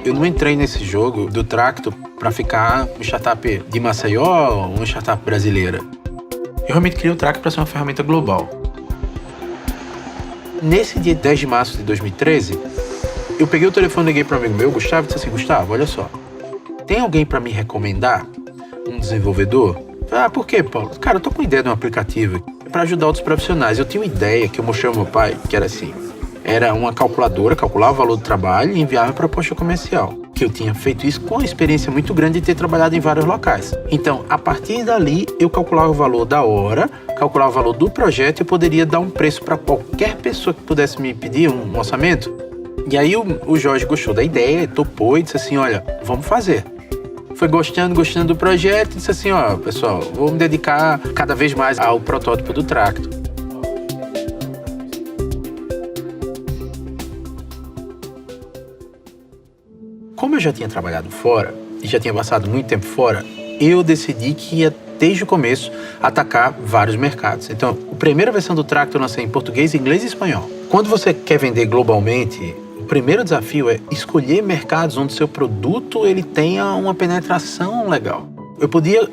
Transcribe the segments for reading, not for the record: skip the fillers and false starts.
Eu não entrei nesse jogo do Tracto para ficar uma startup de Maceió ou uma startup brasileira. Eu realmente criei o Tracto para ser uma ferramenta global. Nesse dia 10 de março de 2013, eu peguei o telefone e liguei para um amigo meu, Gustavo, e disse assim: Gustavo, olha só, tem alguém para me recomendar? Um desenvolvedor? Ah, por quê, Paulo? Cara, eu tô com ideia de um aplicativo para ajudar outros profissionais. Eu tinha uma ideia que eu mostrei ao meu pai, que era assim, era uma calculadora, calculava o valor do trabalho e enviava uma proposta comercial. Que eu tinha feito isso com uma experiência muito grande de ter trabalhado em vários locais. Então, a partir dali, eu calculava o valor da hora, calculava o valor do projeto e eu poderia dar um preço para qualquer pessoa que pudesse me pedir um orçamento. E aí o Jorge gostou da ideia, topou e disse assim: olha, vamos fazer. Foi gostando do projeto e disse assim: ó, pessoal, vou me dedicar cada vez mais ao protótipo do Tracto. Como eu já tinha trabalhado fora e já tinha passado muito tempo fora, eu decidi que ia, desde o começo, atacar vários mercados. Então, a primeira versão do Tracto eu lancei em português, inglês e espanhol. Quando você quer vender globalmente, o primeiro desafio é escolher mercados onde seu produto ele tenha uma penetração legal. Eu podia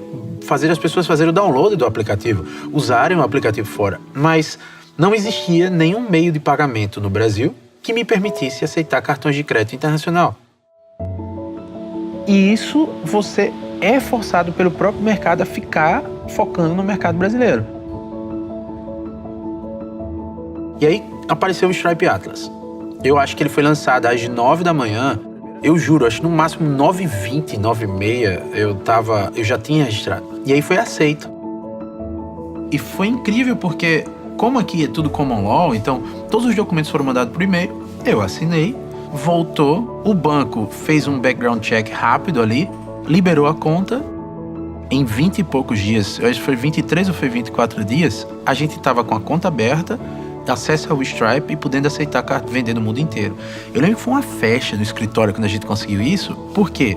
fazer as pessoas fazerem o download do aplicativo, usarem o aplicativo fora, mas não existia nenhum meio de pagamento no Brasil que me permitisse aceitar cartões de crédito internacional. E isso você é forçado pelo próprio mercado a ficar focando no mercado brasileiro. E aí apareceu o Stripe Atlas. Eu acho que ele foi lançado às 9 da manhã. Eu juro, acho que no máximo 9h20, 9h30 eu já tinha registrado. E aí foi aceito. E foi incrível porque, como aqui é tudo common law, então todos os documentos foram mandados por e-mail, eu assinei, voltou, o banco fez um background check rápido ali, liberou a conta. Em 20 e poucos dias, eu acho que foi 23 ou foi 24 dias, a gente estava com a conta aberta, acesso ao Stripe e podendo aceitar carta vender no mundo inteiro. Eu lembro que foi uma festa no escritório quando a gente conseguiu isso, porque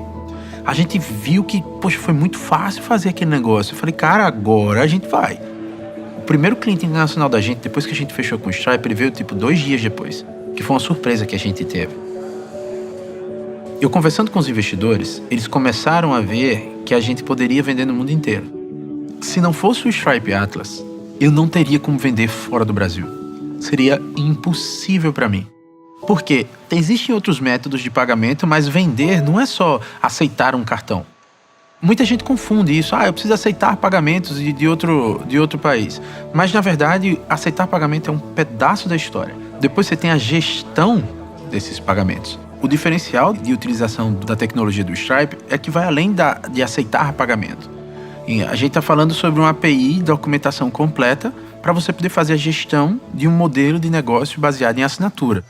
a gente viu que, poxa, foi muito fácil fazer aquele negócio. Eu falei, cara, agora a gente vai. O primeiro cliente internacional da gente, depois que a gente fechou com o Stripe, ele veio tipo 2 dias depois, que foi uma surpresa que a gente teve. Eu conversando com os investidores, eles começaram a ver que a gente poderia vender no mundo inteiro. Se não fosse o Stripe Atlas, eu não teria como vender fora do Brasil. Seria impossível para mim. Porque existem outros métodos de pagamento, mas vender não é só aceitar um cartão. Muita gente confunde isso. Eu preciso aceitar pagamentos de outro país. Mas, na verdade, aceitar pagamento é um pedaço da história. Depois você tem a gestão desses pagamentos. O diferencial de utilização da tecnologia do Stripe é que vai além de aceitar pagamento. E a gente está falando sobre uma API, documentação completa, para você poder fazer a gestão de um modelo de negócio baseado em assinatura.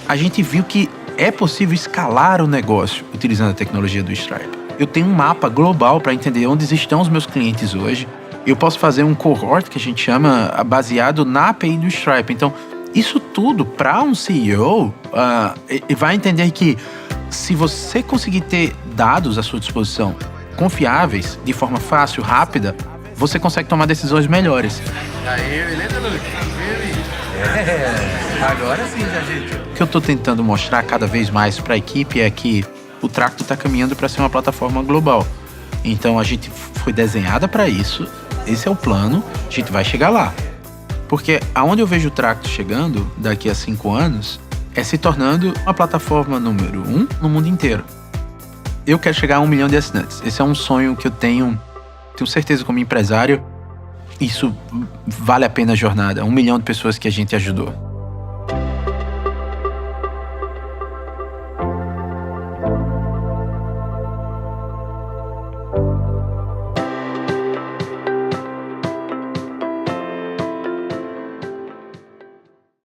A gente viu que é possível escalar o negócio utilizando a tecnologia do Stripe. Eu tenho um mapa global para entender onde estão os meus clientes hoje. Eu posso fazer um cohort, que a gente chama, baseado na API do Stripe. Então, isso tudo, para um CEO, vai entender que se você conseguir ter dados à sua disposição, confiáveis, de forma fácil, rápida, você consegue tomar decisões melhores. Aí, beleza, Lucas? Agora sim, já, gente. O que eu estou tentando mostrar cada vez mais para a equipe é que o Tracto está caminhando para ser uma plataforma global. Então, a gente foi desenhada para isso, esse é o plano, a gente vai chegar lá. Porque aonde eu vejo o Tracto chegando, daqui a 5 anos, é se tornando uma plataforma número 1 no mundo inteiro. Eu quero chegar a 1 milhão de assinantes. Esse é um sonho que eu tenho certeza como empresário, isso vale a pena a jornada. 1 milhão de pessoas que a gente ajudou.